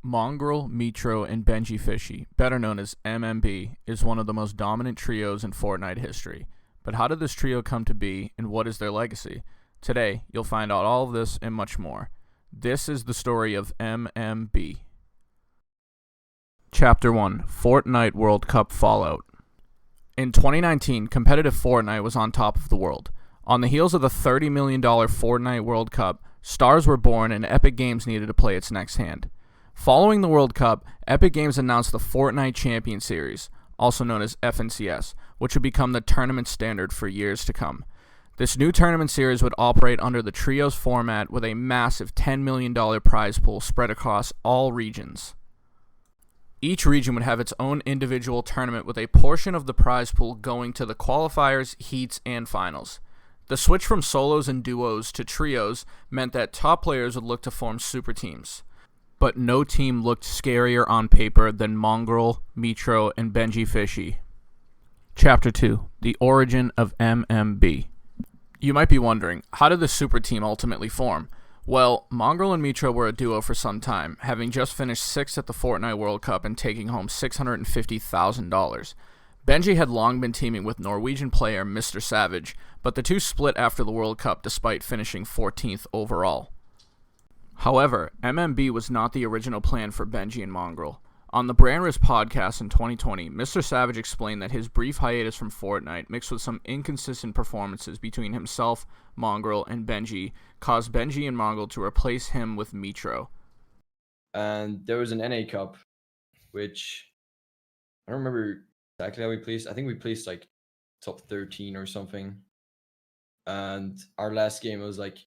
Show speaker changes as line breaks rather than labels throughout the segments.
Mongraal, Metro, and Benjyfishy, better known as MMB, is one of the most dominant trios in Fortnite history. But how did this trio come to be, and what is their legacy? Today, you'll find out all of this and much more. This is the story of MMB. Chapter 1, Fortnite World Cup Fallout. In 2019, competitive Fortnite was on top of the world. On the heels of the $30 million Fortnite World Cup, stars were born and Epic Games needed to play its next hand. Following the World Cup, Epic Games announced the Fortnite Champion Series, also known as FNCS, which would become the tournament standard for years to come. This new tournament series would operate under the Trios format with a massive $10 million prize pool spread across all regions. Each region would have its own individual tournament with a portion of the prize pool going to the qualifiers, heats, and finals. The switch from solos and duos to trios meant that top players would look to form super teams. But no team looked scarier on paper than Mongraal, Metro, and Benjyfishy. Chapter 2, The Origin of MMB. You might be wondering, how did the super team ultimately form? Well, Mongraal and Metro were a duo for some time, having just finished 6th at the Fortnite World Cup and taking home $650,000. Benji had long been teaming with Norwegian player MrSavage, but the two split after the World Cup despite finishing 14th overall. However, MMB was not the original plan for Benji and Mongraal. On the Brand Risk podcast in 2020, MrSavage explained that his brief hiatus from Fortnite, mixed with some inconsistent performances between himself, Mongraal, and Benji, caused Benji and Mongraal to replace him with Metro.
And there was an NA Cup, which I don't remember exactly how we placed. I think we placed like top 13 or something. And our last game was like,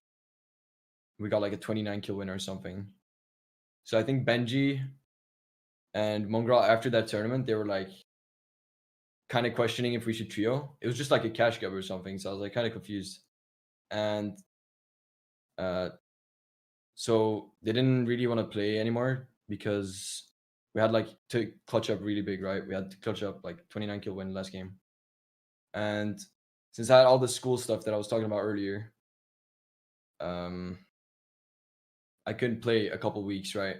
we got like a 29 kill win or something. So I think Benji and Mongraal, after that tournament, they were like kind of questioning if we should trio. It was just like a cash grab or something. So I was like kind of confused. And so they didn't really want to play anymore because we had like to clutch up really big, right? We had to clutch up like 29 kill win last game. And since I had all the school stuff that I was talking about earlier, I couldn't play a couple weeks, right?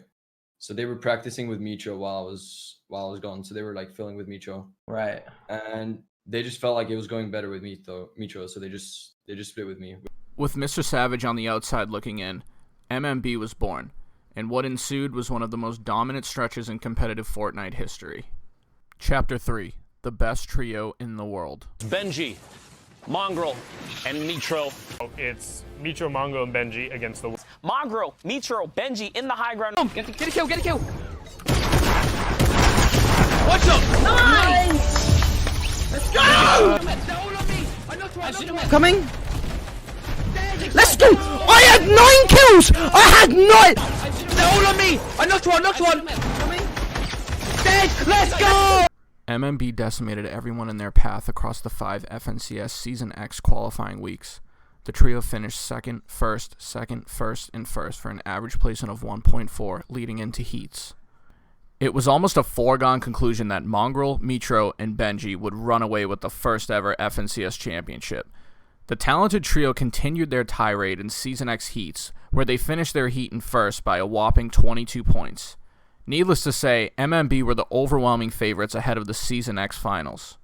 So they were practicing with Metro while I was gone. So they were like filling with Metro,
right?
And they just felt like it was going better with Metro. So they just split with me.
With MrSavage on the outside looking in, MMB was born, and what ensued was one of the most dominant stretches in competitive Fortnite history. Chapter 3, The Best Trio in the World.
Benji, Mongraal, and Metro.
It's Metro, Mongraal, and Benji against the...
Mongraal, Metro, Benji in the high ground.
Get a kill, get a kill!
Watch out!
Nice! Let's go! Coming! Let's go! I had 9 kills! I had 9! They're all on me! I knocked one! Coming! Dead! Let's go!
MMB decimated everyone in their path across the 5 FNCS Season X qualifying weeks. The trio finished second, first, and first for an average placement of 1.4 leading into heats. It was almost a foregone conclusion that Mongraal, Metro, and Benji would run away with the first ever FNCS championship. The talented trio continued their tirade in Season X heats, where they finished their heat in first by a whopping 22 points. Needless to say, MMB were the overwhelming favorites ahead of the Season X finals.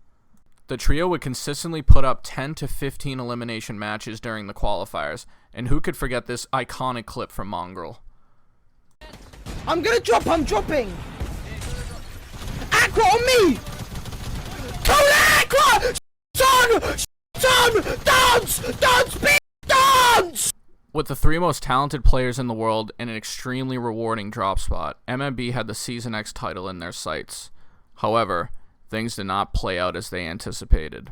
The trio would consistently put up 10 to 15 elimination matches during the qualifiers, and who could forget this iconic clip from Mongraal?
I'm dropping! Aqua on me! Call Aqua! Dance!
With the 3 most talented players in the world and an extremely rewarding drop spot, MMB had the Season X title in their sights. However, things did not play out as they anticipated.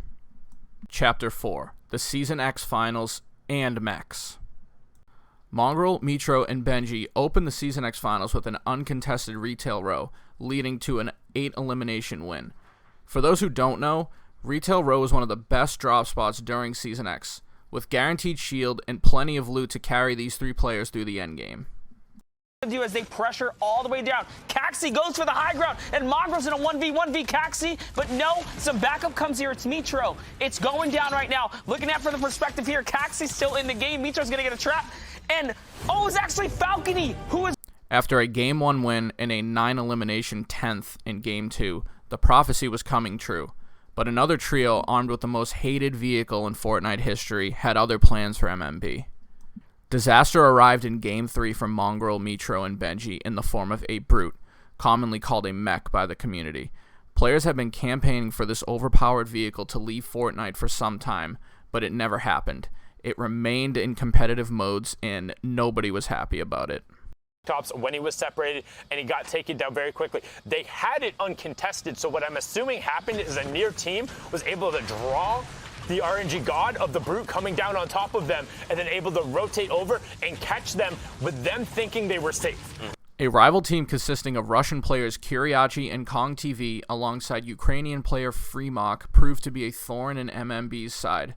Chapter 4, The Season X Finals and Mechs. Mongraal, Metro, and Benji opened the Season X Finals with an uncontested retail row, leading to an 8 elimination win. For those who don't know, retail row is one of the best drop spots during Season X, with guaranteed shield and plenty of loot to carry these 3 players through the endgame.
As they pressure all the way down. Caxi goes for the high ground, and Mongraal's in a 1v1v Caxi, but no, some backup comes here. It's Metro. It's going down right now. Looking at from the perspective here, Caxi's still in the game. Metro's gonna get a trap, and oh, it's actually Falcony, who is...
After a Game 1 win and a 9-elimination 10th in Game 2, the prophecy was coming true. But another trio armed with the most hated vehicle in Fortnite history had other plans for MMB. Disaster arrived in Game 3 from Mongraal, Metro, and Benji in the form of a brute, commonly called a mech by the community. Players have been campaigning for this overpowered vehicle to leave Fortnite for some time, but it never happened. It remained in competitive modes, and nobody was happy about it.
Tops when he was separated and he got taken down very quickly. They had it uncontested, so what I'm assuming happened is a near team was able to draw the RNG god of the brute coming down on top of them and then able to rotate over and catch them with them thinking they were safe.
A rival team consisting of Russian players Kyriachi and Kong TV alongside Ukrainian player Freemok proved to be a thorn in MMB's side.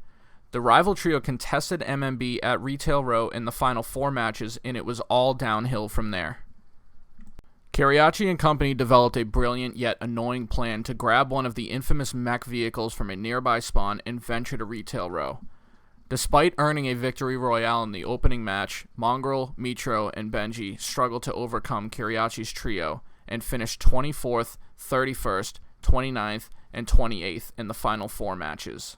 The rival trio contested MMB at Retail Row in the final 4 matches, and it was all downhill from there. Kyriachi and company developed a brilliant yet annoying plan to grab one of the infamous mech vehicles from a nearby spawn and venture to Retail Row. Despite earning a victory royale in the opening match, Mongraal, Metro, and Benji struggled to overcome Kyriachi's trio and finished 24th, 31st, 29th, and 28th in the final 4 matches.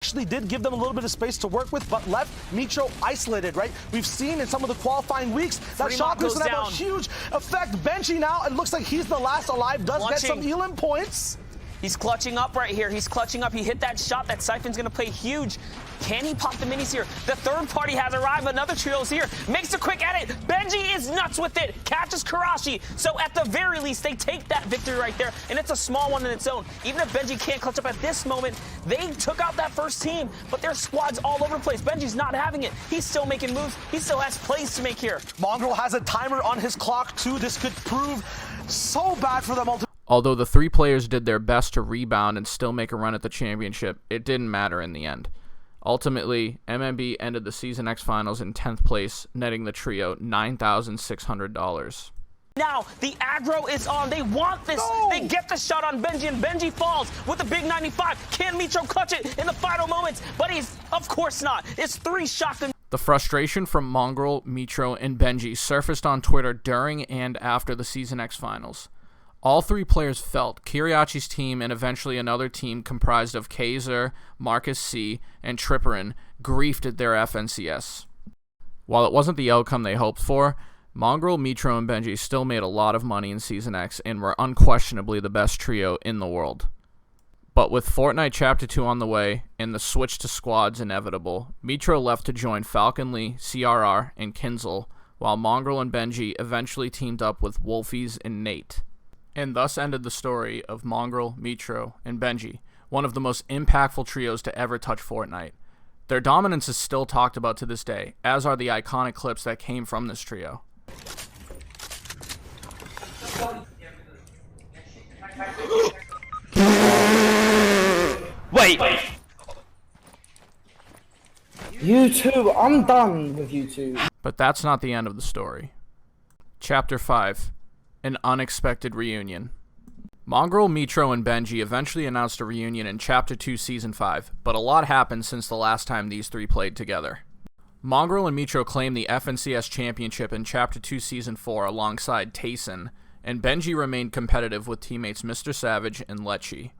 Actually did give them a little bit of space to work with, but left Metro isolated, right? We've seen in some of the qualifying weeks that shotgun's gonna have a huge effect. Benji now, it looks like he's the last alive, does get some Elam points.
He's clutching up right here. He's clutching up. He hit that shot. That Siphon's going to play huge. Can he pop the minis here? The third party has arrived. Another trio's here. Makes a quick edit. Benji is nuts with it. Catches Karashi. So at the very least, they take that victory right there. And it's a small one in its own. Even if Benji can't clutch up at this moment, they took out that first team. But their squad's all over the place. Benji's not having it. He's still making moves. He still has plays to make here.
Mongraal has a timer on his clock too. This could prove so bad for them.
Although the 3 players did their best to rebound and still make a run at the championship, it didn't matter in the end. Ultimately, MMB ended the Season X Finals in 10th place, netting the trio $9,600.
Now, the aggro is on. They want this. No. They get the shot on Benji, and Benji falls with a big 95. Can Metro clutch it in the final moments? But he's, of course not. It's 3 shotgun.
The frustration from Mongraal, Metro, and Benji surfaced on Twitter during and after the Season X Finals. All 3 players felt Kyriachi's team and eventually another team comprised of Kaiser, Marcus C, and Tripperin griefed at their FNCS. While it wasn't the outcome they hoped for, Mongraal, Metro, and Benji still made a lot of money in Season X and were unquestionably the best trio in the world. But with Fortnite Chapter 2 on the way and the switch to squads inevitable, Metro left to join Falcon Lee, CRR, and Kinzel, while Mongraal and Benji eventually teamed up with Wolfies and Nate. And thus ended the story of Mongraal, Metro, and Benji, one of the most impactful trios to ever touch Fortnite. Their dominance is still talked about to this day, as are the iconic clips that came from this trio.
Wait! You two, I'm done with you two.
But that's not the end of the story. Chapter 5. An unexpected reunion. Mongraal, Metro, and Benji eventually announced a reunion in Chapter 2 Season 5, but a lot happened since the last time these 3 played together. Mongraal and Metro claimed the FNCS Championship in Chapter 2 Season 4 alongside Tayson, and Benji remained competitive with teammates MrSavage and Lecce.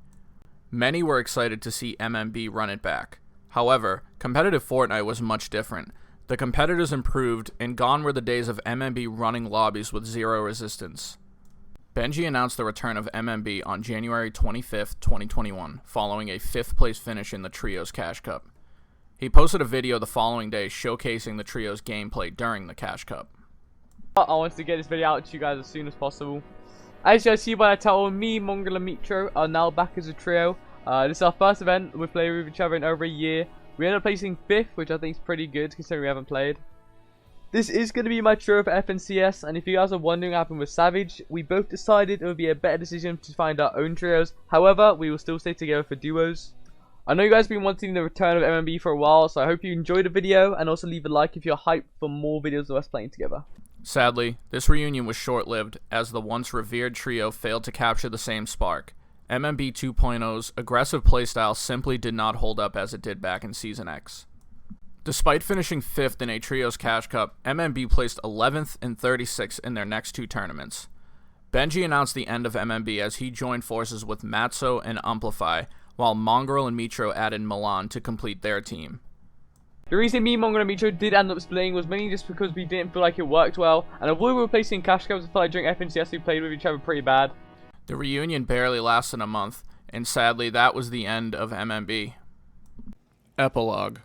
Many were excited to see MMB run it back. However, competitive Fortnite was much different. The competitors improved, and gone were the days of MMB running lobbies with 0 resistance. Benji announced the return of MMB on January 25th, 2021, following a 5th place finish in the Trio's Cash Cup. He posted a video the following day showcasing the Trio's gameplay during the Cash Cup.
I wanted to get this video out to you guys as soon as possible. As you guys see by the title, me, Mongraal, and Metro are now back as a trio. This is our first event. We've played with each other in over a year. We ended up placing 5th, which I think is pretty good considering we haven't played. This is going to be my trio for FNCS, and if you guys are wondering what happened with Savage, we both decided it would be a better decision to find our own trios. However, we will still stay together for duos. I know you guys have been wanting the return of MMB for a while, so I hope you enjoyed the video, and also leave a like if you're hyped for more videos of us playing together.
Sadly, this reunion was short-lived, as the once revered trio failed to capture the same spark. MMB 2.0's aggressive playstyle simply did not hold up as it did back in Season X. Despite finishing 5th in a Trios Cash Cup, MMB placed 11th and 36th in their next 2 tournaments. Benji announced the end of MMB as he joined forces with Matzo and Amplify, while Mongraal and Mitro added Milan to complete their team.
The reason me, Mongraal and Mitro did end up splitting was mainly just because we didn't feel like it worked well, and although we were placing Cash Cups, I felt like during FNCS we played with each other pretty bad.
The reunion barely lasted a month, and sadly that was the end of MMB. Epilogue.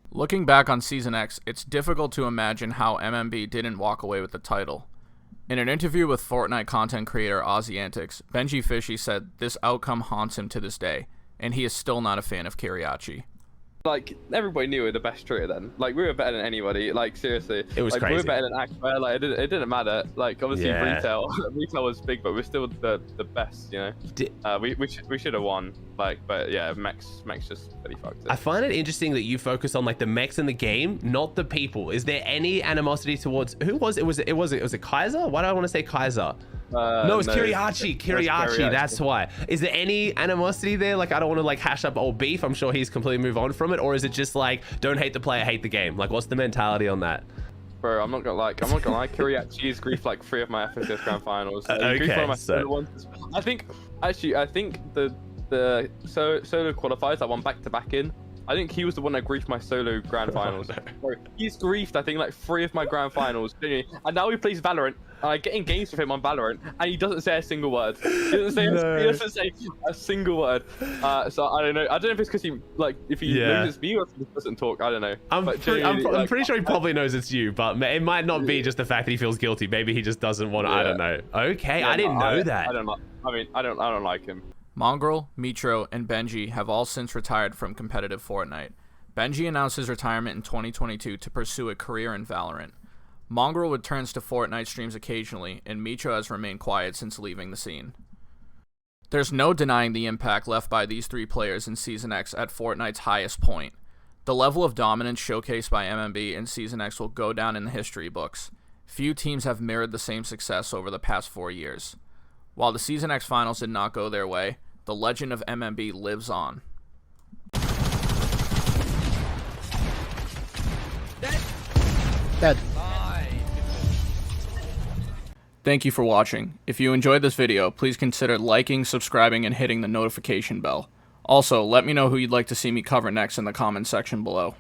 Looking back on Season X, it's difficult to imagine how MMB didn't walk away with the title. In an interview with Fortnite content creator Aussie Antics, Benjyfishy said this outcome haunts him to this day, and he is still not a fan of Kiriachi.
Like, everybody knew we were the best trio then. Like, we were better than anybody. Like, seriously.
It was
like,
crazy.
We were better than Aqua. Like, it didn't matter. Like, obviously,
Yeah.
retail was big, but we're still the best, you know? We should have won. Like, but yeah, Max just really fucked it.
I find it interesting that you focus on like the mechs in the game, not the people. Is there any animosity towards who was it? Was it Kaiser? Why do I want to say Kaiser? No, it's Kiriachi. Kiriachi, that's why. Is there any animosity there? Like, I don't want to like hash up old beef. I'm sure he's completely moved on from it. Or is it just like, don't hate the player, hate the game? Like, what's the mentality on that?
Bro, I'm not gonna lie. Kiriachi's griefed like 3 of my FNCS Grand Finals.
Okay,
One of my
so-
ones. I think the solo qualifiers I won back-to-back in, I think he was the one that griefed my solo Grand Finals. Bro, he's griefed, I think, like 3 of my Grand Finals. And now he plays Valorant. I get in games with him on Valorant, and he doesn't say a single word. He doesn't say a single word. So I don't know. I don't know if it's because he, like, if he loses me or if he doesn't talk. I don't know.
I'm pretty sure he probably knows it's you, but it might not be just the fact that he feels guilty. Maybe he just doesn't want to. I don't know. Okay, yeah, I didn't know that.
I don't like him.
Mongraal, Mitro, and Benji have all since retired from competitive Fortnite. Benji announced his retirement in 2022 to pursue a career in Valorant. Mongraal returns to Fortnite streams occasionally, and Mitro has remained quiet since leaving the scene. There's no denying the impact left by these 3 players in Season X at Fortnite's highest point. The level of dominance showcased by MMB in Season X will go down in the history books. Few teams have mirrored the same success over the past 4 years. While the Season X finals did not go their way, the legend of MMB lives on.
Dead.
Thank you for watching. If you enjoyed this video, please consider liking, subscribing, and hitting the notification bell. Also, let me know who you'd like to see me cover next in the comments section below.